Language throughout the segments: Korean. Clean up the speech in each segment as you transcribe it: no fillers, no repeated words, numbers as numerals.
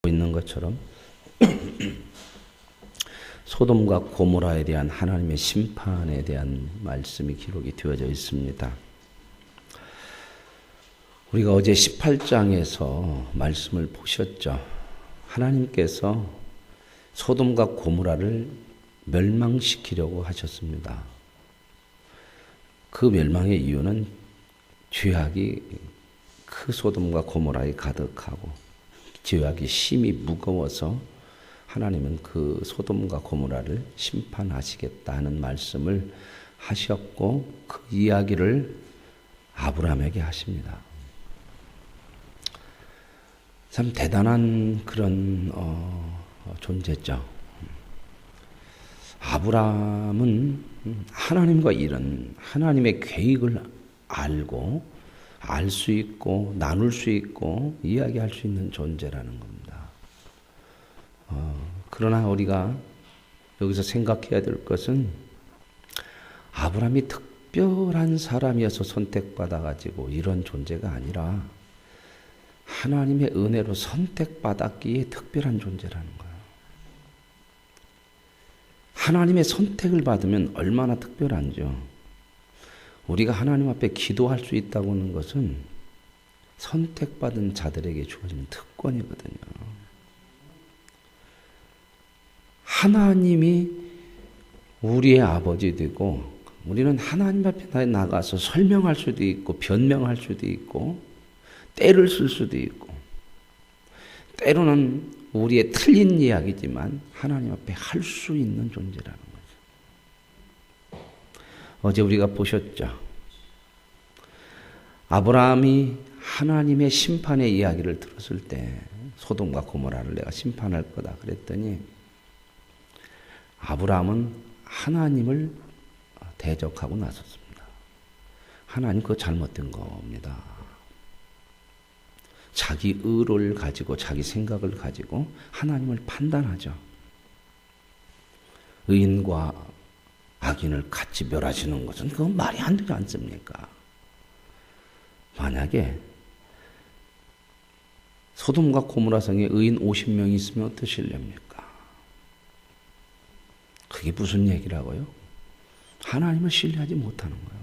있는 것처럼 소돔과 고모라에 대한 하나님의 심판에 대한 말씀이 기록이 되어져 있습니다. 우리가 어제 18장에서 말씀을 보셨죠. 하나님께서 소돔과 고모라를 멸망시키려고 하셨습니다. 그 멸망의 이유는 죄악이 그 소돔과 고모라에 가득하고 죄악이 심히 무거워서 하나님은 그 소돔과 고모라를 심판하시겠다는 말씀을 하셨고 그 이야기를 아브라함에게 하십니다. 참 대단한 그런 존재죠. 아브라함은 하나님과 이런 하나님의 계획을 알고 알 수 있고 나눌 수 있고 이야기할 수 있는 존재라는 겁니다. 그러나 우리가 여기서 생각해야 될 것은 아브라함이 특별한 사람이어서 선택받아가지고 이런 존재가 아니라 하나님의 은혜로 선택받았기에 특별한 존재라는 거예요. 하나님의 선택을 받으면 얼마나 특별한지요. 우리가 하나님 앞에 기도할 수 있다고 하는 것은 선택받은 자들에게 주어지는 특권이거든요. 하나님이 우리의 아버지 되고 우리는 하나님 앞에 나가서 설명할 수도 있고 변명할 수도 있고 때를 쓸 수도 있고 때로는 우리의 틀린 이야기지만 하나님 앞에 할 수 있는 존재라는 거죠. 어제 우리가 보셨죠. 아브라함이 하나님의 심판의 이야기를 들었을 때 소돔과 고모라를 내가 심판할 거다 그랬더니 아브라함은 하나님을 대적하고 나섰습니다. 하나님 그거 잘못된 겁니다. 자기 의를 가지고 자기 생각을 가지고 하나님을 판단하죠. 의인과 악인을 같이 멸하시는 것은 그건 말이 안 되지 않습니까? 만약에 소돔과 고모라 성에 의인 50명이 있으면 어떠실렵니까? 그게 무슨 얘기라고요? 하나님을 신뢰하지 못하는 거예요.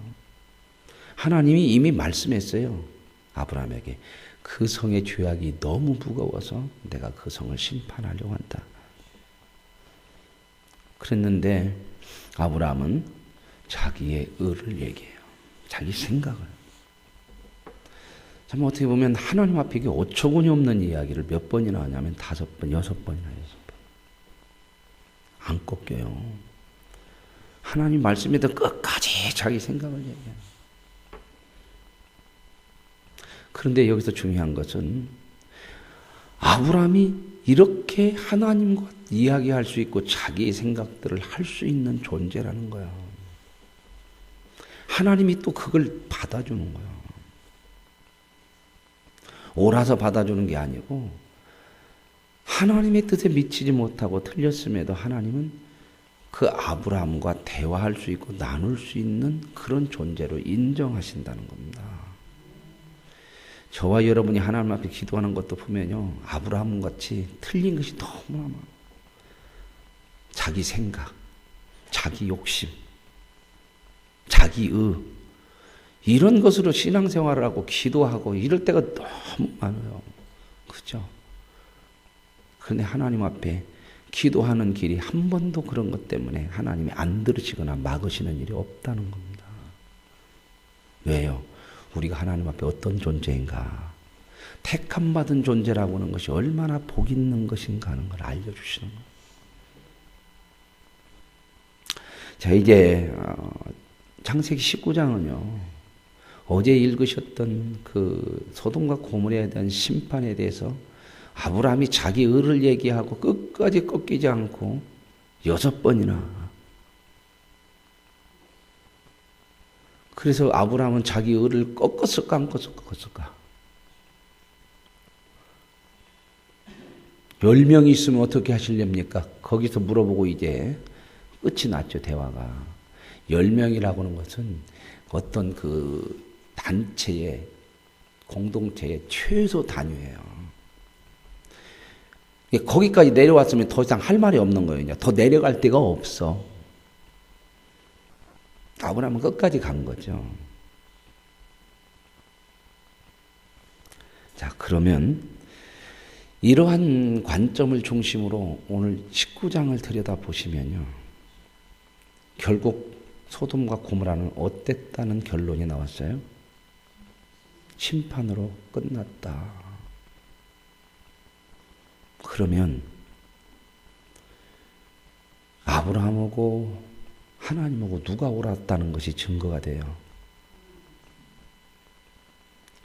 하나님이 이미 말씀했어요. 아브라함에게 그 성의 죄악이 너무 무거워서 내가 그 성을 심판하려고 한다. 그랬는데 아브라함은 자기의 의를 얘기해요. 자기 생각을. 참 어떻게 보면 하나님 앞에 이게 어처구니 없는 이야기를 몇 번이나 하냐면 5번, 6번이나 6번. 안 꺾여요. 하나님 말씀에도 끝까지 자기 생각을 얘기해요. 그런데 여기서 중요한 것은 아브라함이 이렇게 하나님과 이야기할 수 있고 자기의 생각들을 할 수 있는 존재라는 거야. 하나님이 또 그걸 받아주는 거야. 옳아서 받아주는 게 아니고 하나님의 뜻에 미치지 못하고 틀렸음에도 하나님은 그 아브라함과 대화할 수 있고 나눌 수 있는 그런 존재로 인정하신다는 겁니다. 저와 여러분이 하나님 앞에 기도하는 것도 보면요. 아브라함 같이 틀린 것이 너무나 많아요. 자기 생각, 자기 욕심, 자기 의 이런 것으로 신앙생활을 하고 기도하고 이럴 때가 너무 많아요. 그죠? 그런데 하나님 앞에 기도하는 길이 한 번도 그런 것 때문에 하나님이 안 들으시거나 막으시는 일이 없다는 겁니다. 왜요? 우리가 하나님 앞에 어떤 존재인가, 택함받은 존재라고 하는 것이 얼마나 복 있는 것인가 하는 걸 알려주시는 거예요. 자, 이제 창세기 19장은요. 어제 읽으셨던 그 소돔과 고모라에 대한 심판에 대해서 아브라함이 자기 의를 얘기하고 끝까지 꺾이지 않고 6번이나 그래서 아브라함은 자기 의를 꺾었을까 안 꺾었을까? 10명이 있으면 어떻게 하실렵니까? 거기서 물어보고 이제 끝이 났죠, 대화가. 10명이라고 하는 것은 어떤 그 단체의 공동체의 최소 단위예요. 거기까지 내려왔으면 더 이상 할 말이 없는 거예요. 더 내려갈 데가 없어. 아브라함은 끝까지 간 거죠. 자, 그러면 이러한 관점을 중심으로 오늘 19장을 들여다보시면요. 결국 소돔과 고모라는 어땠다는 결론이 나왔어요? 심판으로 끝났다. 그러면 아브라함하고 하나님하고 누가 옳았다는 것이 증거가 돼요.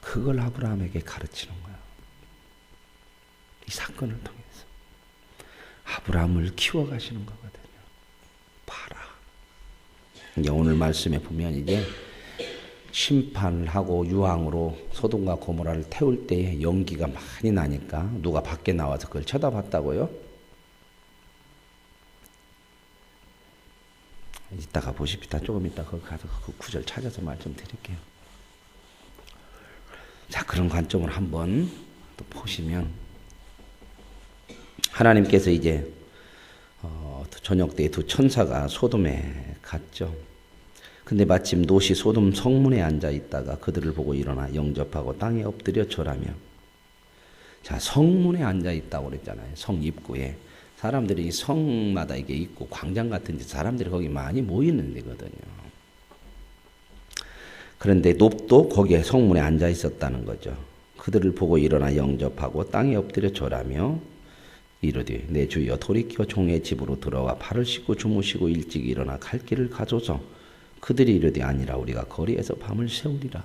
그걸 아브라함에게 가르치는 거예요. 이 사건을 통해서 아브라함을 키워가시는 거거든요. 봐라. 이제 오늘 말씀에 보면 이제 심판을 하고 유황으로 소돔과 고모라를 태울 때에 연기가 많이 나니까 누가 밖에 나와서 그걸 쳐다봤다고요? 이따가 보십시다. 조금 이따 거기 가서 그 구절 찾아서 말씀드릴게요. 자, 그런 관점을 한번 또 보시면 하나님께서 이제 저녁 때 두 천사가 소돔에 갔죠. 근데 마침 롯이 소돔 성문에 앉아 있다가 그들을 보고 일어나 영접하고 땅에 엎드려 절하며. 자, 성문에 앉아 있다고 그랬잖아요. 성 입구에. 사람들이 성마다 이게 있고 광장 같은 데 사람들이 거기 많이 모이는 데거든요. 그런데 롯도 거기에 성문에 앉아 있었다는 거죠. 그들을 보고 일어나 영접하고 땅에 엎드려 절하며 이르되 내 주여 돌이켜 종의 집으로 들어와 발을 씻고 주무시고 일찍 일어나 갈 길을 가소서. 그들이 이르되 아니라 우리가 거리에서 밤을 새우리라.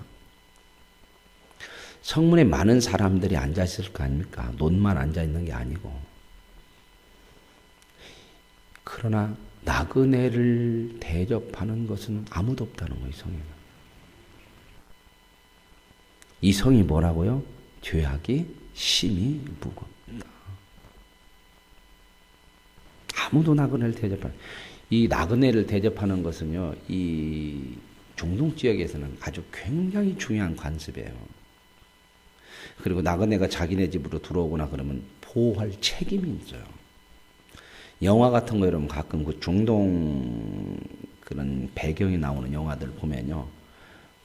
성문에 많은 사람들이 앉아 있을 거 아닙니까? 롯만 앉아 있는 게 아니고. 그러나 나그네를 대접하는 것은 아무도 없다는 거예요. 성에는. 이 성이 뭐라고요? 죄악이 심히 무겁다. 아무도 나그네를 대접하는. 이 나그네를 대접하는 것은요, 이 중동 지역에서는 아주 굉장히 중요한 관습이에요. 그리고 나그네가 자기네 집으로 들어오거나 그러면 보호할 책임이 있어요. 영화 같은 거 여러분 가끔 그 중동 그런 배경이 나오는 영화들 보면요,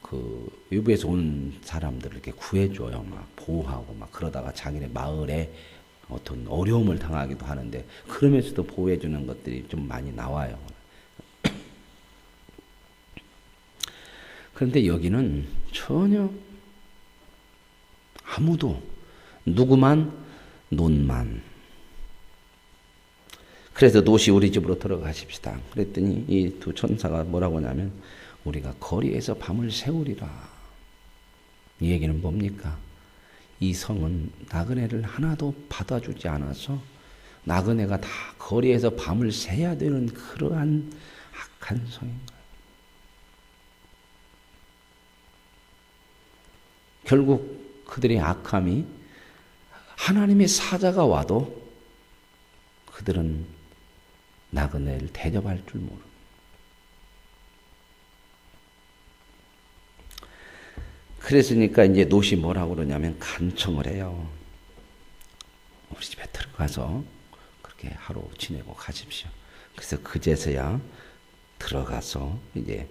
그 외부에서 온 사람들을 이렇게 구해줘요. 막 보호하고 막 그러다가 자기네 마을에 어떤 어려움을 당하기도 하는데 그러면서도 보호해주는 것들이 좀 많이 나와요. 그런데 여기는 전혀 아무도 누구만 롯만. 그래서 롯이 우리 집으로 들어가십시다. 그랬더니 이 두 천사가 뭐라고 하냐면 우리가 거리에서 밤을 새우리라. 이 얘기는 뭡니까? 이 성은 나그네를 하나도 받아주지 않아서 나그네가 다 거리에서 밤을 새야 되는 그러한 악한 성인 거예요. 결국 그들의 악함이 하나님의 사자가 와도 그들은 나그네를 대접할 줄 모르는. 그랬으니까 이제 롯이 뭐라고 그러냐면 간청을 해요. 우리 집에 들어가서 그렇게 하루 지내고 가십시오. 그래서 그제서야 들어가서 이제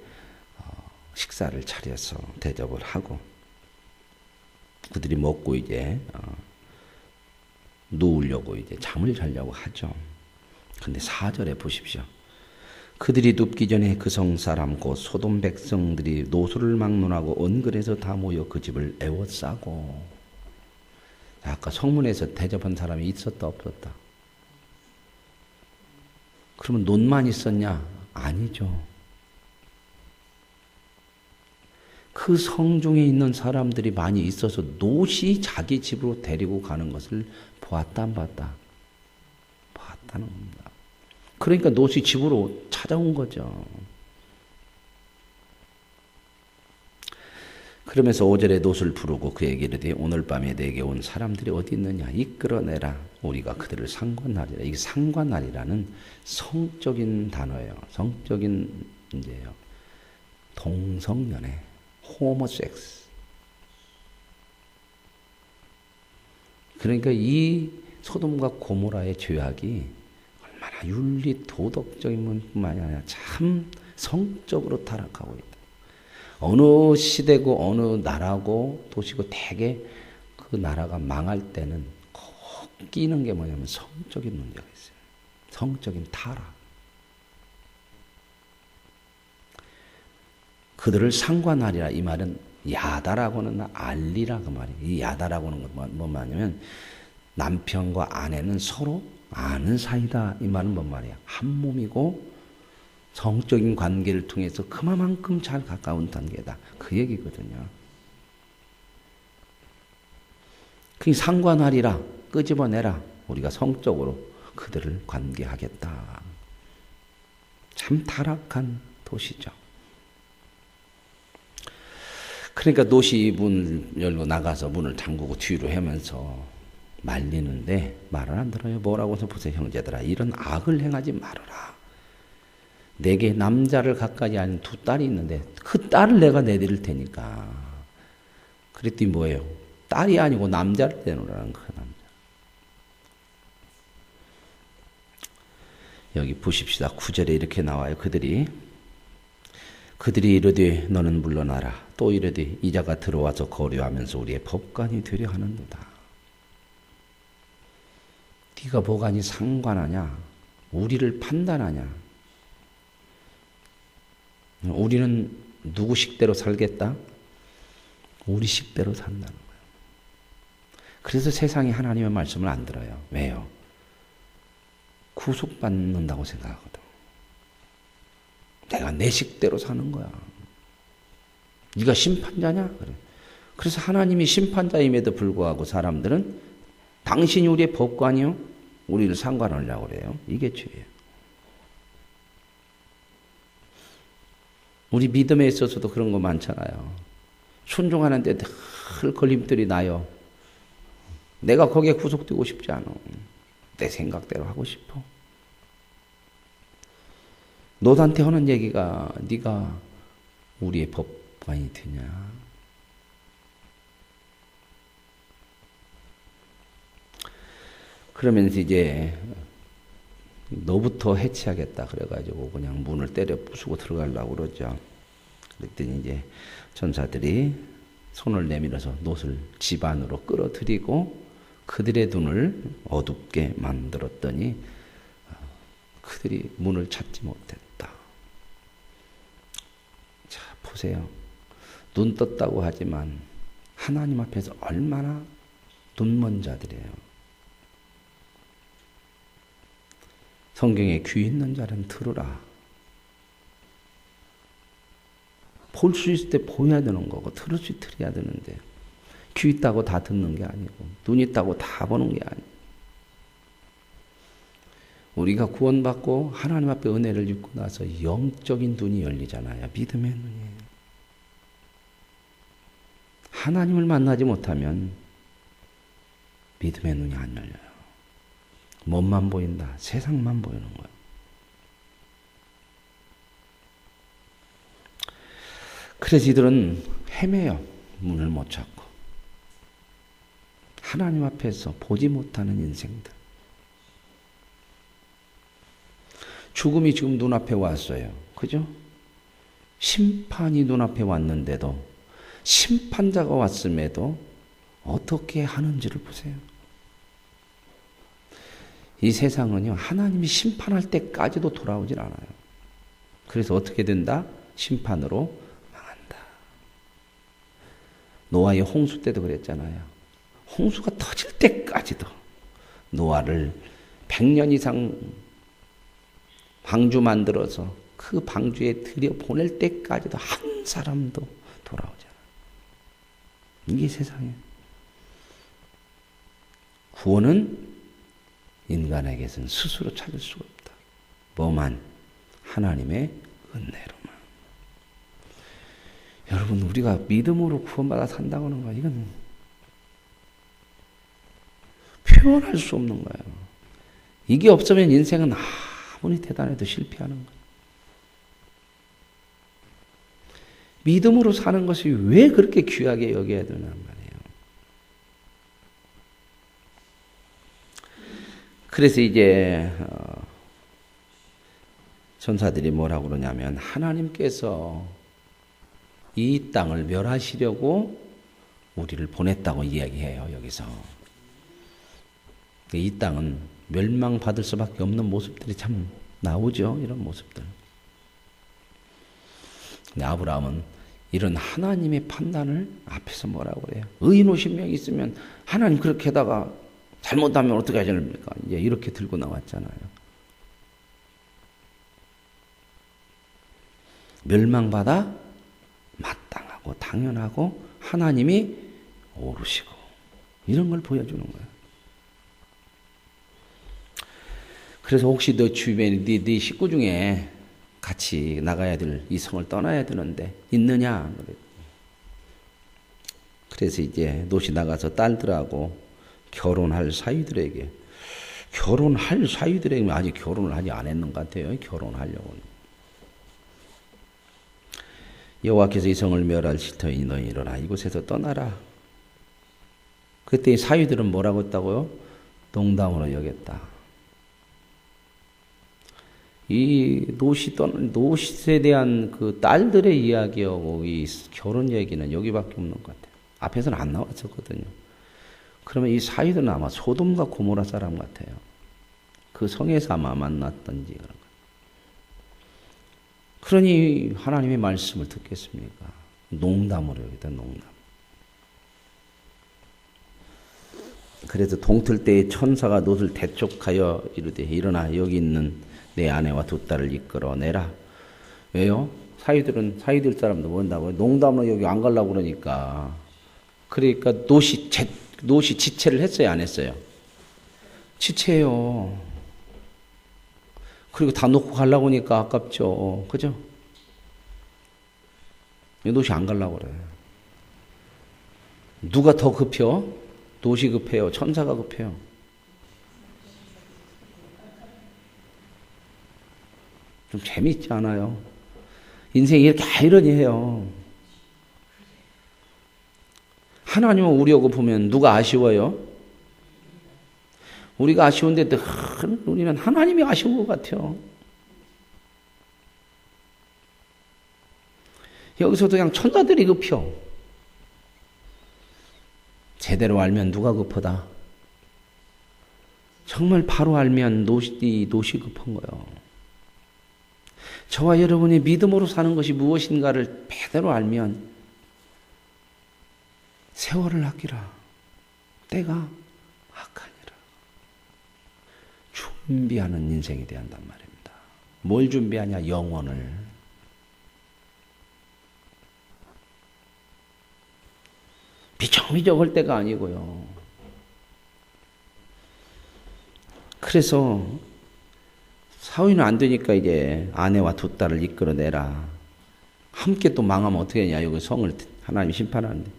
식사를 차려서 대접을 하고 그들이 먹고 이제 누우려고 이제 잠을 자려고 하죠. 근데 4절에 보십시오. 그들이 눕기 전에 그 성 사람 곧 소돔 백성들이 노소를 막론하고 언글에서 다 모여 그 집을 에워싸고. 아까 성문에서 대접한 사람이 있었다 없었다? 그러면 롯만 있었냐? 아니죠. 그 성중에 있는 사람들이 많이 있어서 롯이 자기 집으로 데리고 가는 것을 보았다 안 봤다? 봤다는 겁니다. 그러니까 롯이 집으로 찾아온 거죠. 그러면서 5절에 롯을 부르고 그에게 이르되 오늘 밤에 내게 온 사람들이 어디 있느냐 이끌어내라. 우리가 그들을 상관하리라. 이게 상관하리라는 성적인 단어예요. 성적인 문제예요. 동성연애, 호모섹스. 그러니까 이 소돔과 고모라의 죄악이 얼마나 윤리 도덕적인 뿐만이 아니라 참 성적으로 타락하고 있다. 어느 시대고 어느 나라고 도시고 대개 그 나라가 망할 때는 꼭 끼는 게 뭐냐면 성적인 문제가 있어요. 성적인 타락. 그들을 상관하리라 이 말은 야다라고는 알리라 그 말이에요. 이 야다라고는 뭔 말이냐면 남편과 아내는 서로 아는 사이다 이 말은 뭔 말이야. 한 몸이고 성적인 관계를 통해서 그만큼 잘 가까운 관계다 그 얘기거든요. 그 상관하리라 끄집어내라 우리가 성적으로 그들을 관계하겠다. 참 타락한 도시죠. 그러니까 도시 문 열고 나가서 문을 잠그고 뒤로 헤면서 말리는데 말을 안 들어요. 뭐라고 해서 보세요. 형제들아 이런 악을 행하지 말아라. 내게 남자를 가까이 하는 두 딸이 있는데 그 딸을 내가 내드릴 테니까. 그랬더니 뭐예요? 딸이 아니고 남자를 내놓으라는 그 남자. 여기 보십시다. 9절에 이렇게 나와요. 그들이 이르되 너는 물러나라. 또 이르되 이자가 들어와서 거류하면서 우리의 법관이 되려 하는도다. 네가 뭐가니 상관하냐? 우리를 판단하냐? 우리는 누구 식대로 살겠다? 우리 식대로 산다는 거예요. 그래서 세상이 하나님의 말씀을 안 들어요. 왜요? 구속받는다고 생각하거든. 내가 내 식대로 사는 거야. 네가 심판자냐? 그래. 그래서 하나님이 심판자임에도 불구하고 사람들은 당신이 우리의 법관이요? 우리를 상관하려고 그래요. 이게 죄예요. 우리 믿음에 있어서도 그런 거 많잖아요. 순종하는데 늘 걸림돌이 나요. 내가 거기에 구속되고 싶지 않아. 내 생각대로 하고 싶어. 너한테 하는 얘기가 네가 우리의 법관이 되냐? 그러면서 이제 너부터 해치하겠다 그래가지고 그냥 문을 때려 부수고 들어가려고 그러죠. 그랬더니 이제 전사들이 손을 내밀어서 놋을 집 안으로 끌어들이고 그들의 눈을 어둡게 만들었더니 그들이 문을 찾지 못했다. 자, 보세요. 눈 떴다고 하지만 하나님 앞에서 얼마나 눈먼 자들이에요. 성경에 귀 있는 자는 들으라. 볼 수 있을 때 보여야 되는 거고 들을 수 있을 때 들어야 되는데 귀 있다고 다 듣는 게 아니고 눈 있다고 다 보는 게 아니고 우리가 구원받고 하나님 앞에 은혜를 입고 나서 영적인 눈이 열리잖아요. 믿음의 눈이에요. 하나님을 만나지 못하면 믿음의 눈이 안 열려요. 몸만 보인다. 세상만 보이는 거예요. 그래서 이들은 헤매요. 문을 못 찾고. 하나님 앞에서 보지 못하는 인생들. 죽음이 지금 눈앞에 왔어요. 그죠? 심판이 눈앞에 왔는데도 심판자가 왔음에도 어떻게 하는지를 보세요. 이 세상은요, 하나님이 심판할 때까지도 돌아오질 않아요. 그래서 어떻게 된다? 심판으로 망한다. 노아의 홍수 때도 그랬잖아요. 홍수가 터질 때까지도 노아를 100년 이상 방주 만들어서 그 방주에 들여보낼 때까지도 한 사람도 돌아오지 않아요. 이게 세상이에요. 구원은 인간에게서는 스스로 찾을 수가 없다. 뭐만? 하나님의 은혜로만. 여러분, 우리가 믿음으로 구원받아 산다고 하는 거야. 이건 표현할 수 없는 거예요. 이게 없으면 인생은 아무리 대단해도 실패하는 거예요. 믿음으로 사는 것이 왜 그렇게 귀하게 여겨야 되는 말이에요. 그래서 이제 천사들이 뭐라고 그러냐면 하나님께서 이 땅을 멸하시려고 우리를 보냈다고 이야기해요. 여기서. 이 땅은 멸망받을 수밖에 없는 모습들이 참 나오죠. 이런 모습들. 근데 아브라함은 이런 하나님의 판단을 앞에서 뭐라고 그래요? 의인 50명 있으면 하나님 그렇게 하다가 잘못하면 어떻게 하셔야 됩니까? 이제 이렇게 들고 나왔잖아요. 멸망받아 마땅하고 당연하고 하나님이 오르시고 이런 걸 보여주는 거예요. 그래서 혹시 너 주변에 네 식구 중에 같이 나가야 될 이 성을 떠나야 되는데 있느냐? 그래서 이제 롯이 나가서 딸들하고 결혼할 사위들에게 아직 결혼을 하지 안 했는 것 같아요. 결혼하려고. 여호와께서 이 성을 멸할 터이니 너희 일어나 이곳에서 떠나라. 그때 사위들은 뭐라고 했다고요? 농담으로 여겼다. 이 노싯에 대한 그 딸들의 이야기하고 이 결혼 얘기는 여기밖에 없는 것 같아요. 앞에서는 안 나왔었거든요. 그러면 이 사위들은 아마 소돔과 고모라 사람 같아요. 그 성에서 아마 만났던지 그런 거. 그러니 하나님의 말씀을 듣겠습니까? 농담으로 여기다 농담. 그래서 동틀 때에 천사가 롯을 대촉하여 이르되 일어나 여기 있는 내 아내와 두 딸을 이끌어내라. 왜요? 사위들 사람도 뭔다고 농담으로 여기 안 가려고 그러니까. 그러니까 롯이 지체를 했어요, 안 했어요? 지체해요. 그리고 다 놓고 가려고 하니까 아깝죠. 그죠? 롯이 안 가려고 그래요. 누가 더 급해요? 롯이 급해요? 천사가 급해요? 좀 재미있지 않아요? 인생이 이렇게 아이러니해요. 하나님은 우리하고 보면 누가 아쉬워요? 우리가 아쉬운데 우리는 하나님이 아쉬운 것 같아요. 여기서도 그냥 천사들이 급혀. 제대로 알면 누가 급하다? 정말 바로 알면 롯이 급한 거예요. 저와 여러분이 믿음으로 사는 것이 무엇인가를 제대로 알면 세월을 아끼라. 때가 악하니라. 준비하는 인생이 돼야 한단 말입니다. 뭘 준비하냐? 영혼을. 비정비정할 때가 아니고요. 그래서 사위는 안 되니까 이제 아내와 두 딸을 이끌어내라. 함께 또 망하면 어떻게 하냐. 여기 성을 하나님이 심판하는데.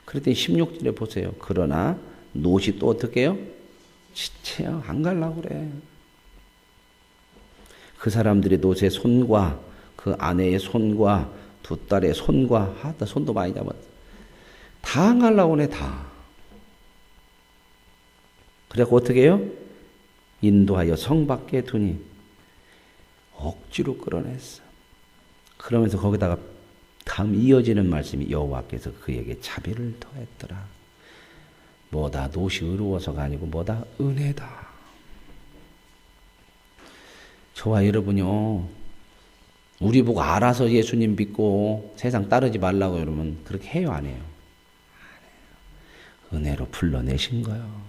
그랬더니 16절에 보세요. 그러나 롯이 또 어떻게 해요? 지체요. 안 가려고 그래. 그 사람들이 롯의 손과 그 아내의 손과 두 딸의 손과 손도 많이 잡았어. 다 안 가려고 그래. 다. 그래서 어떻게 해요? 인도하여 성 밖에 두니 억지로 끌어냈어. 그러면서 거기다가 다음 이어지는 말씀이 여호와께서 그에게 자비를 더했더라. 뭐다 롯이 의로워서가 아니고 뭐다 은혜다. 저와 여러분요, 우리 보고 알아서 예수님 믿고 세상 따르지 말라고 그러면 그렇게 해요, 안 해요? 은혜로 불러내신 거예요.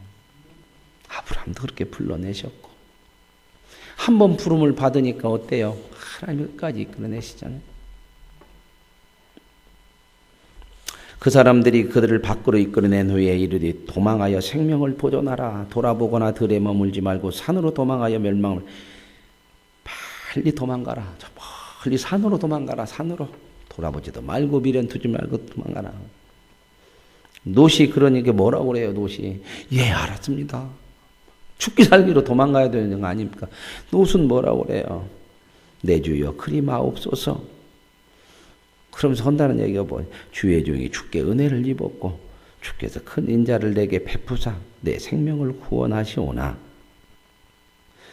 아브라함도 그렇게 불러내셨고 한 번 부름을 받으니까 어때요? 하나님 끝까지 이끌어내시잖아요. 그 사람들이 그들을 밖으로 이끌어낸 후에 이르되 도망하여 생명을 보존하라. 돌아보거나 들에 머물지 말고 산으로 도망하여 멸망을. 빨리 도망가라. 저 멀리 산으로 도망가라. 산으로. 돌아보지도 말고 미련 두지 말고 도망가라. 롯이 그러니까 뭐라고 그래요? 롯이 예 알았습니다. 죽기 살기로 도망가야 되는 거 아닙니까? 롯은 뭐라고 그래요? 내 주여 그리 마옵소서. 그러면서 한다는 얘기가 뭐예요? 주의 종이 주께 은혜를 입었고 주께서 큰 인자를 내게 베푸사 내 생명을 구원하시오나.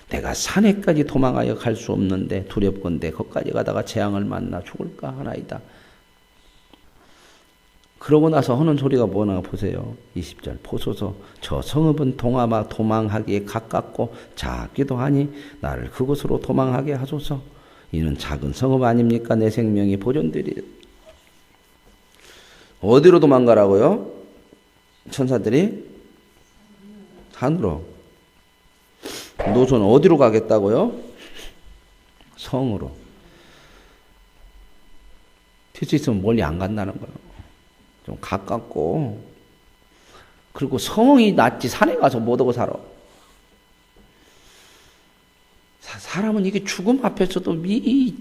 내가 산에까지 도망하여 갈 수 없는데 두렵건대 거기까지 가다가 재앙을 만나 죽을까 하나이다. 그러고 나서 하는 소리가 뭐나 보세요. 20절 보소서 저 성읍은 도망하기에 가깝고 작기도 하니 나를 그곳으로 도망하게 하소서. 이는 작은 성읍 아닙니까? 내 생명이 보존되리라. 어디로 도망가라고요? 천사들이? 산으로. 노소는 어디로 가겠다고요? 성으로. 튈 수 있으면 멀리 안 간다는 거예요. 좀 가깝고. 그리고 성이 낫지 산에 가서 못하고 살아. 사람은 이게 죽음 앞에서도 이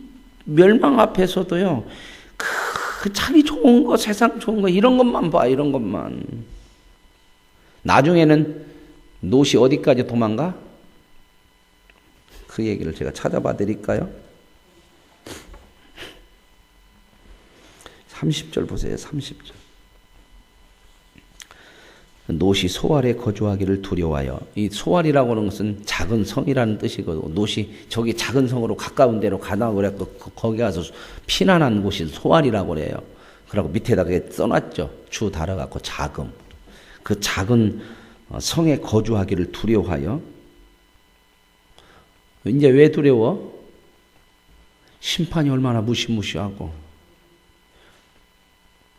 멸망 앞에서도요. 그 자기 좋은 거 세상 좋은 거 이런 것만 봐. 이런 것만. 나중에는 롯이 어디까지 도망가? 그 얘기를 제가 찾아봐 드릴까요? 30절 보세요. 30절. 롯이 소알에 거주하기를 두려워하여. 이 소알이라고 하는 것은 작은 성이라는 뜻이거든요. 롯이 저기 작은 성으로 가까운 데로 가나 그래서 거기 가서 피난한 곳이 소알이라고 그래요. 그러고 밑에다가 써놨죠. 주 달아갖고 자금. 그 작은 성에 거주하기를 두려워하여. 이제 왜 두려워? 심판이 얼마나 무시무시하고.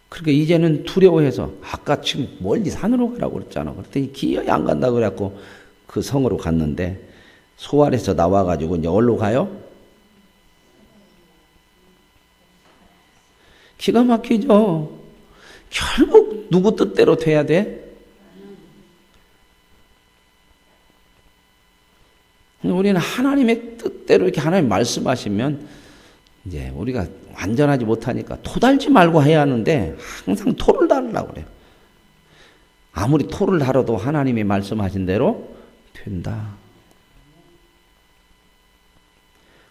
그러니까 이제는 두려워해서 아까 지금 멀리 산으로 가라고 그랬잖아. 그랬더니 기어이 안 간다고 그래갖고 그 성으로 갔는데 소알에서 나와가지고 이제 어디로 가요? 기가 막히죠. 결국 누구 뜻대로 돼야 돼? 우리는 하나님의 뜻대로 이렇게 하나님 말씀하시면 이제 우리가 완전하지 못하니까 토 달지 말고 해야 하는데 항상 토를 달으려고 그래요. 아무리 토를 달아도 하나님이 말씀하신 대로 된다.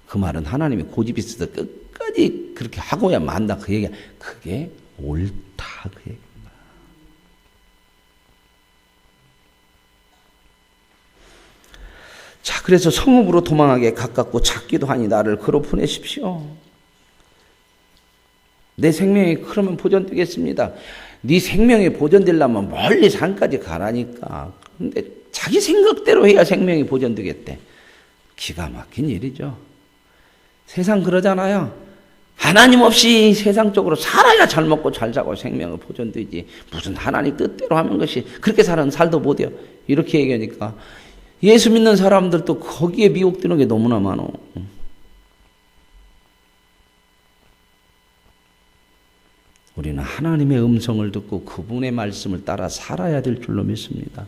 그 말은 하나님이 고집이 있어서 끝까지 그렇게 하고야 만다. 그 얘기야. 그게 옳다. 그 얘기입니다. 자, 그래서 성읍으로 도망하기에 가깝고 작기도 하니 나를 그로 보내십시오. 내 생명이 그러면 보존되겠습니다. 네 생명이 보존되려면 멀리 산까지 가라니까. 근데 자기 생각대로 해야 생명이 보존되겠대. 기가 막힌 일이죠. 세상 그러잖아요. 하나님 없이 세상적으로 살아야 잘 먹고 잘 자고 생명을 보존되지. 무슨 하나님 뜻대로 하는 것이 그렇게 살도 못해요. 이렇게 얘기하니까 예수 믿는 사람들도 거기에 미혹되는 게 너무나 많어. 우리는 하나님의 음성을 듣고 그분의 말씀을 따라 살아야 될 줄로 믿습니다.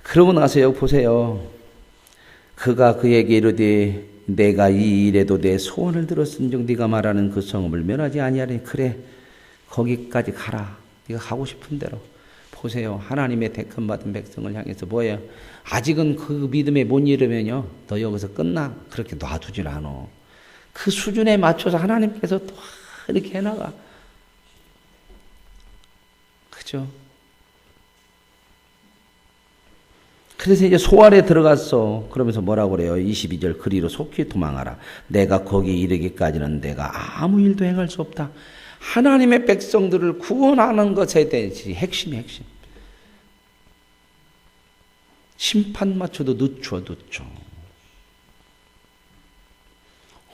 그러고 나서 여기 보세요. 그가 그에게 이르되 내가 이 일에도 내 소원을 들었은즉 네가 말하는 그 성읍을 멸하지 아니하리니. 그래 거기까지 가라. 네가 가고 싶은 대로. 보세요. 하나님의 택함받은 백성을 향해서 뭐예요? 아직은 그 믿음에 못 이르면요. 너 여기서 끝나. 그렇게 놔두질 않아. 그 수준에 맞춰서 하나님께서 또 이렇게 해나가. 그죠? 그래서 이제 소알에 들어갔어. 그러면서 뭐라고 그래요? 22절 그리로 속히 도망하라. 내가 거기 이르기까지는 내가 아무 일도 행할 수 없다. 하나님의 백성들을 구원하는 것에 대해서 핵심. 심판 맞춰도 늦죠.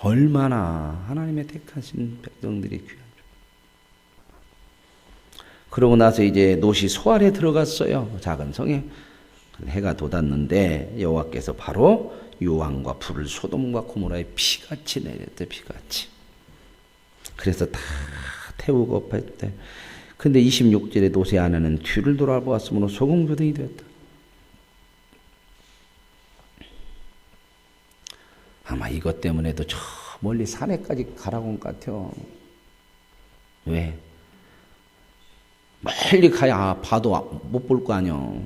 얼마나 하나님의 택하신 백성들이 귀하죠. 그러고 나서 이제 롯이 소알에 들어갔어요. 작은 성에. 해가 돋았는데 여호와께서 바로 유황과 불을 소돔과 고모라에 피같이 내렸대. 피같이. 그래서 다 태우고 엎었대. 근데 26절에 롯의 아내는 뒤를 돌아보았으므로 소금교등이 되었다. 아마 이것 때문에도 저 멀리 산에까지 가라고 온 것 같아요. 왜? 멀리 가야 봐도 못 볼 거 아니요.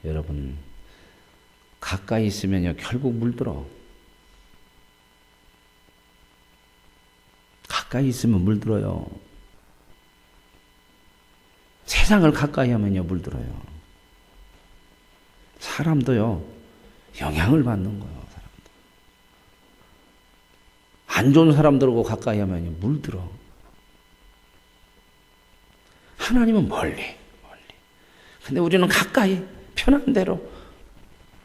여러분 가까이 있으면요 결국 물들어. 가까이 있으면 물들어요. 세상을 가까이 하면요 물들어요. 사람도요, 영향을 받는 거예요. 사람도. 안 좋은 사람들하고 가까이 하면 물들어. 하나님은 멀리. 근데 우리는 가까이, 편한 대로,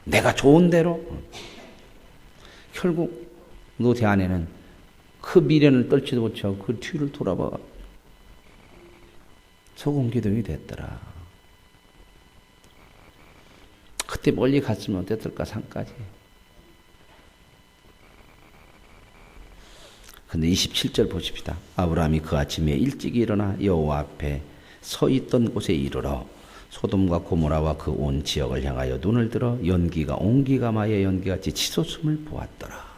내가 좋은 대로. 결국 노새 아내는 그 미련을 떨지도 못하고 그 뒤를 돌아봐 소금기둥이 됐더라. 그때 멀리 갔으면 어땠을까, 산까지. 근데 27절 보십시다. 아브라함이 그 아침에 일찍 일어나 여호와 앞에 서 있던 곳에 이르러 소돔과 고모라와 그 온 지역을 향하여 눈을 들어 연기가 옹기가마의 연기같이 치솟음을 보았더라.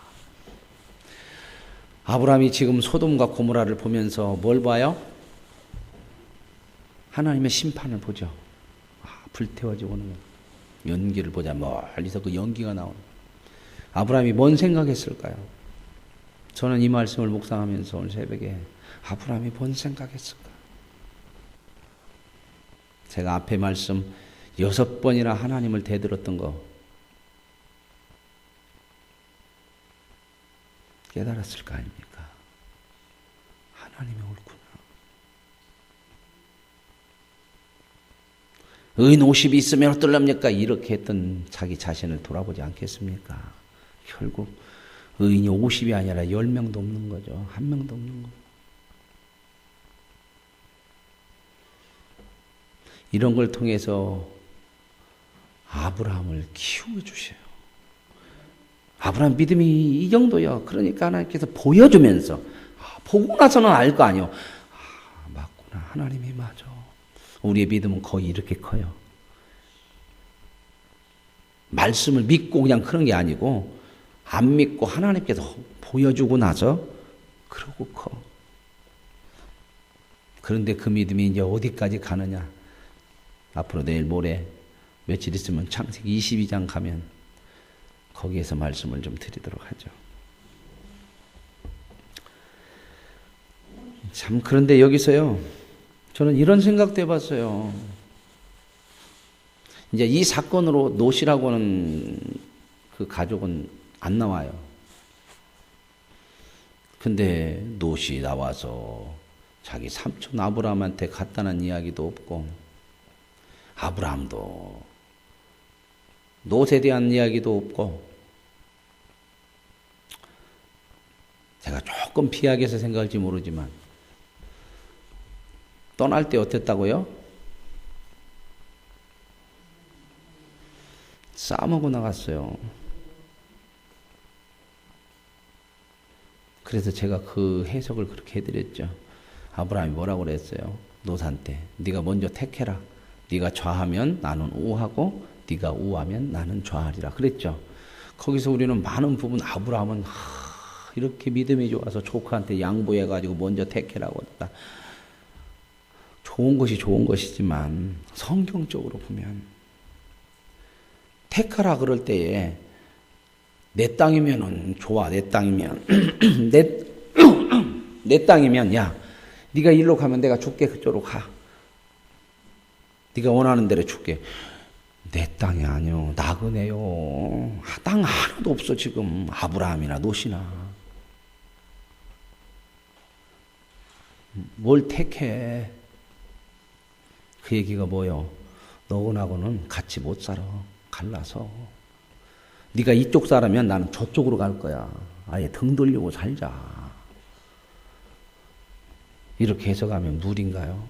아브라함이 지금 소돔과 고모라를 보면서 뭘 봐요? 하나님의 심판을 보죠. 불태워지고 오는 연기를 보자. 멀리서 그 연기가 나오는. 아브라함이 뭔 생각했을까요? 저는 이 말씀을 묵상하면서 오늘 새벽에 아브라함이 뭔 생각했을까? 제가 앞에 말씀 6번이나 하나님을 대들었던 거 깨달았을 거 아닙니까? 하나님이 옳구나. 의인 50이 있으면 어떨랍니까? 이렇게 했던 자기 자신을 돌아보지 않겠습니까? 결국 의인이 50이 아니라 10명도 없는 거죠. 1명도 없는 거죠. 이런 걸 통해서 아브라함을 키워주셔요. 아브라함 믿음이 이 정도요. 그러니까 하나님께서 보여주면서 보고 나서는 알 거 아니에요. 맞구나. 하나님이 맞아. 우리의 믿음은 거의 이렇게 커요. 말씀을 믿고 그냥 그런 게 아니고 안 믿고 하나님께서 보여주고 나서 그러고 커. 그런데 그 믿음이 이제 어디까지 가느냐. 앞으로 내일 모레 며칠 있으면 창세기 22장 가면 거기에서 말씀을 좀 드리도록 하죠. 참 그런데 여기서요. 저는 이런 생각도 해봤어요. 이제 이 사건으로 롯이라고 하는 그 가족은 안 나와요. 근데 롯이 나와서 자기 삼촌 아브라함한테 갔다는 이야기도 없고 아브라함도 롯에 대한 이야기도 없고 제가 조금 비약해서 생각할지 모르지만 떠날 때 어땠다고요? 싸먹고 나갔어요. 그래서 제가 그 해석을 그렇게 해드렸죠. 아브라함이 뭐라고 그랬어요? 롯한테 네가 먼저 택해라. 네가 좌하면 나는 우하고 네가 우하면 나는 좌하리라 그랬죠. 거기서 우리는 많은 부분 아브라함은 이렇게 믿음이 좋아서 조카한테 양보해가지고 먼저 택해라고 했다. 좋은 것이 좋은 것이지만 성경적으로 보면 택하라 그럴 때에 내 땅이면은 좋아. 내 땅이면 내 땅이면 야 네가 일로 가면 내가 줄게. 그쪽으로 가. 네가 원하는 대로 줄게. 내 땅이 아니요. 나그네요. 땅 하나도 없어 지금. 아브라함이나 롯이나. 뭘 택해. 그 얘기가 뭐요? 너하고는 같이 못 살아. 갈라서. 네가 이쪽 사람이면 나는 저쪽으로 갈 거야. 아예 등 돌리고 살자. 이렇게 해석하면 무리인가요?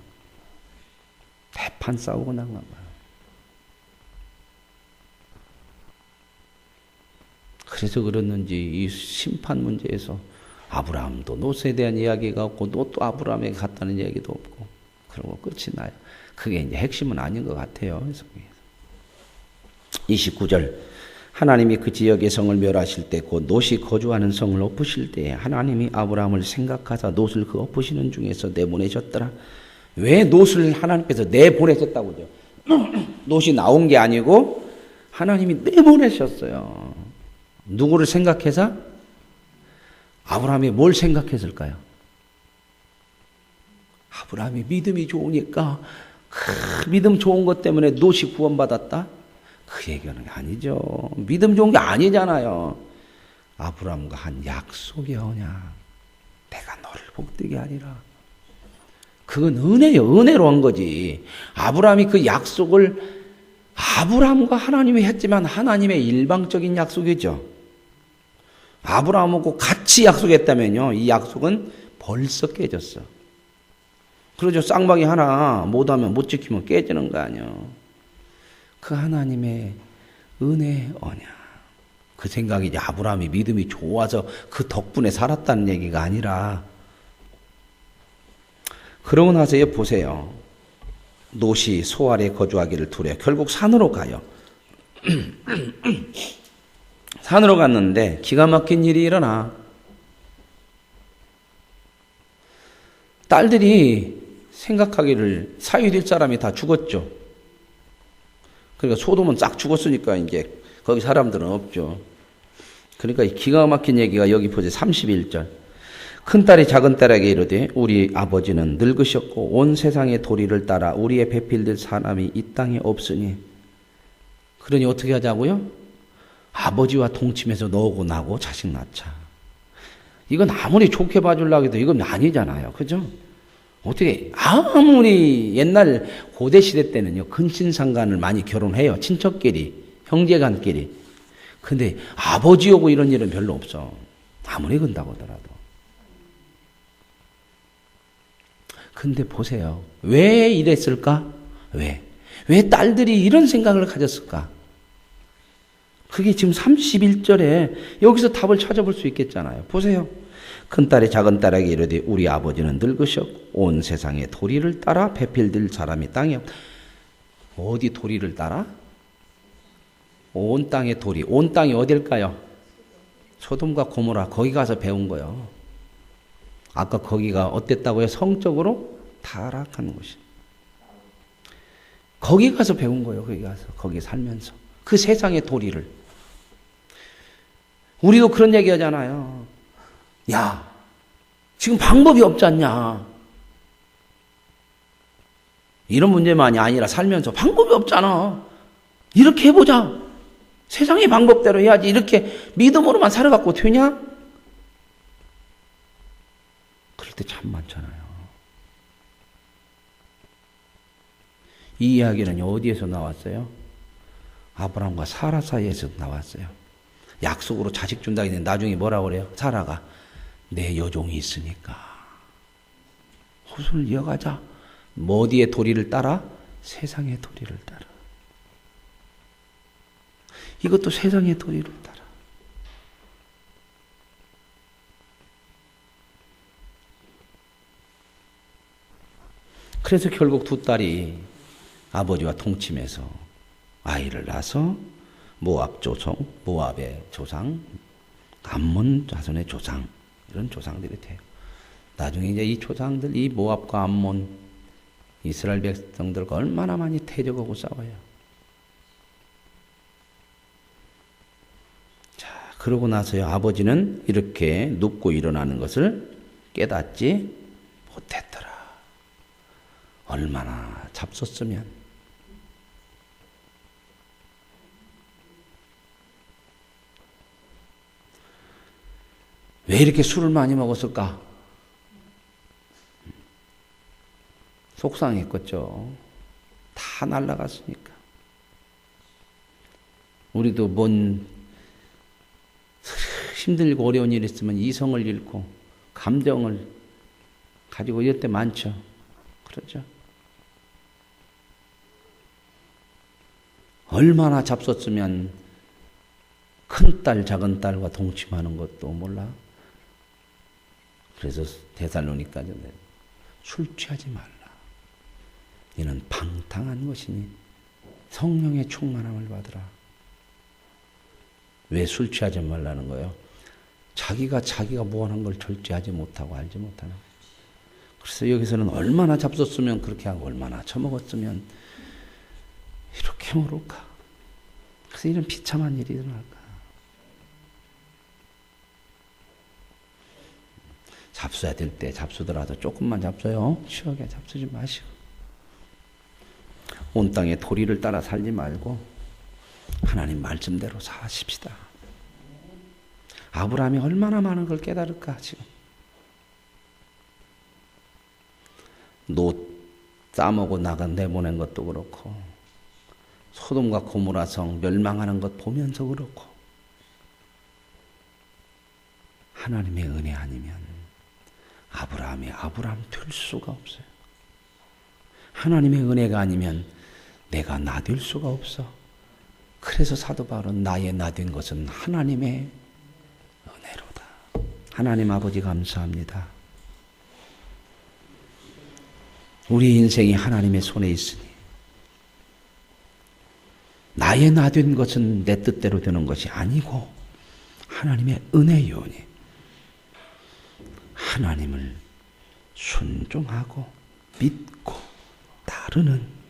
대판 싸우고 나간 거야. 그래서 그랬는지 이 심판 문제에서 아브라함도 롯에 대한 이야기가 없고 롯도 아브라함에게 갔다는 이야기도 없고 그러고 끝이 나요. 그게 이제 핵심은 아닌 것 같아요. 29절 하나님이 그 지역의 성을 멸하실 때 곧 롯이 거주하는 성을 엎으실 때에 하나님이 아브라함을 생각하사 롯을 그 엎으시는 중에서 내보내셨더라. 왜 롯을 하나님께서 내보내셨다고요? 롯이 나온 게 아니고 하나님이 내보내셨어요. 누구를 생각해서? 아브라함이 뭘 생각했을까요? 아브라함이 믿음이 좋으니까 그 믿음 좋은 것 때문에 롯이 구원받았다. 그 얘기는 아니죠. 믿음 좋은 게 아니잖아요. 아브라함과 한 약속이 언약. 내가 너를 복되게 하리라. 그건 은혜요. 은혜로 한 거지. 아브라함이 그 약속을 아브라함과 하나님이 했지만 하나님의 일방적인 약속이죠. 아브라함하고 같이 약속했다면요. 이 약속은 벌써 깨졌어. 그러죠. 쌍방이 하나 못하면 못 지키면 깨지는 거 아니에요. 그 하나님의 은혜 언약. 그 생각이 이제 아브라함이 믿음이 좋아서 그 덕분에 살았다는 얘기가 아니라 그러고 나서 보세요. 롯이 소 아래 거주하기를 두려 결국 산으로 가요. 산으로 갔는데 기가 막힌 일이 일어나. 딸들이 생각하기를 사유될 사람이 다 죽었죠. 그러니까 소돔은 싹 죽었으니까 이제 거기 사람들은 없죠. 그러니까 기가 막힌 얘기가 여기 보세요. 31절. 큰딸이 작은딸에게 이르되 우리 아버지는 늙으셨고 온 세상의 도리를 따라 우리의 배필될 사람이 이 땅에 없으니 그러니 어떻게 하자고요? 아버지와 동침해서 너고 나고 자식 낳자. 이건 아무리 좋게 봐주려고 해도 이건 아니잖아요. 그죠? 어떻게 아무리 옛날 고대 시대 때는요. 근친상간을 많이 결혼해요. 친척끼리, 형제간끼리. 근데 아버지 오고 이런 일은 별로 없어. 아무리 근다고 하더라도. 근데 보세요. 왜 이랬을까? 왜 딸들이 이런 생각을 가졌을까? 그게 지금 31절에 여기서 답을 찾아볼 수 있겠잖아요. 보세요. 큰딸이 작은딸에게 이르되 우리 아버지는 늙으셨고 온 세상의 도리를 따라 배필될 사람이 땅에 없다. 어디 도리를 따라? 온 땅의 도리. 온 땅이 어딜까요? 소돔과 고모라. 거기 가서 배운 거예요. 아까 거기가 어땠다고요? 성적으로 타락한 곳이. 거기 가서 배운 거예요. 거기 가서. 거기 살면서. 그 세상의 도리를. 우리도 그런 얘기 하잖아요. 야, 지금 방법이 없지 않냐. 이런 문제만이 아니라 살면서 방법이 없잖아. 이렇게 해보자. 세상의 방법대로 해야지. 이렇게 믿음으로만 살아갖고 되냐? 그럴 때 참 많잖아요. 이 이야기는 어디에서 나왔어요? 아브라함과 사라 사이에서 나왔어요. 약속으로 자식 준다 했는데 나중에 뭐라고 그래요? 사라가 내 여종이 있으니까 후손을 이어가자. 뭐 어디의 도리를 따라? 세상의 도리를 따라. 이것도 세상의 도리를 따라. 그래서 결국 두 딸이 아버지와 동침해서 아이를 낳아서 모압 조상, 모압의 조상, 암몬 자손의 조상, 이런 조상들이 돼요. 나중에 이제 이 조상들, 이 모압과 암몬, 이스라엘 백성들과 얼마나 많이 대적하고 싸워요. 자, 그러고 나서요, 아버지는 이렇게 눕고 일어나는 것을 깨닫지 못했더라. 얼마나 잡섰으면. 왜 이렇게 술을 많이 먹었을까? 속상했겠죠. 다 날아갔으니까. 우리도 뭔 힘들고 어려운 일 있으면 이성을 잃고 감정을 가지고 이럴 때 많죠. 그렇죠? 얼마나 잡섰으면 큰딸 작은딸과 동침하는 것도 몰라. 그래서 데살로니가전에 술 취하지 말라. 이는 방탕한 것이니 성령의 충만함을 받으라. 왜 술 취하지 말라는 거예요? 자기가 무언한 걸 절제하지 못하고 알지 못하는 거예요. 그래서 여기서는 얼마나 잡섰으면 그렇게 하고 얼마나 처먹었으면 이렇게 모를까. 그래서 이런 비참한 일이 일어날까. 잡숴야 될 때 잡수더라도 조금만 잡숴요. 추하게 잡수지 마시고. 온 땅에 도리를 따라 살지 말고 하나님 말씀대로 사십시다. 아브라함이 얼마나 많은 걸 깨달을까 지금. 롯 싸먹고 내보낸 것도 그렇고 소돔과 고모라 성 멸망하는 것 보면서 그렇고 하나님의 은혜 아니면 아브라함이 아브라함 될 수가 없어요. 하나님의 은혜가 아니면 내가 나 될 수가 없어. 그래서 사도 바울은 나의 나 된 것은 하나님의 은혜로다. 하나님 아버지 감사합니다. 우리 인생이 하나님의 손에 있으니 나의 나 된 것은 내 뜻대로 되는 것이 아니고 하나님의 은혜요니 하나님을 순종하고 믿고 따르는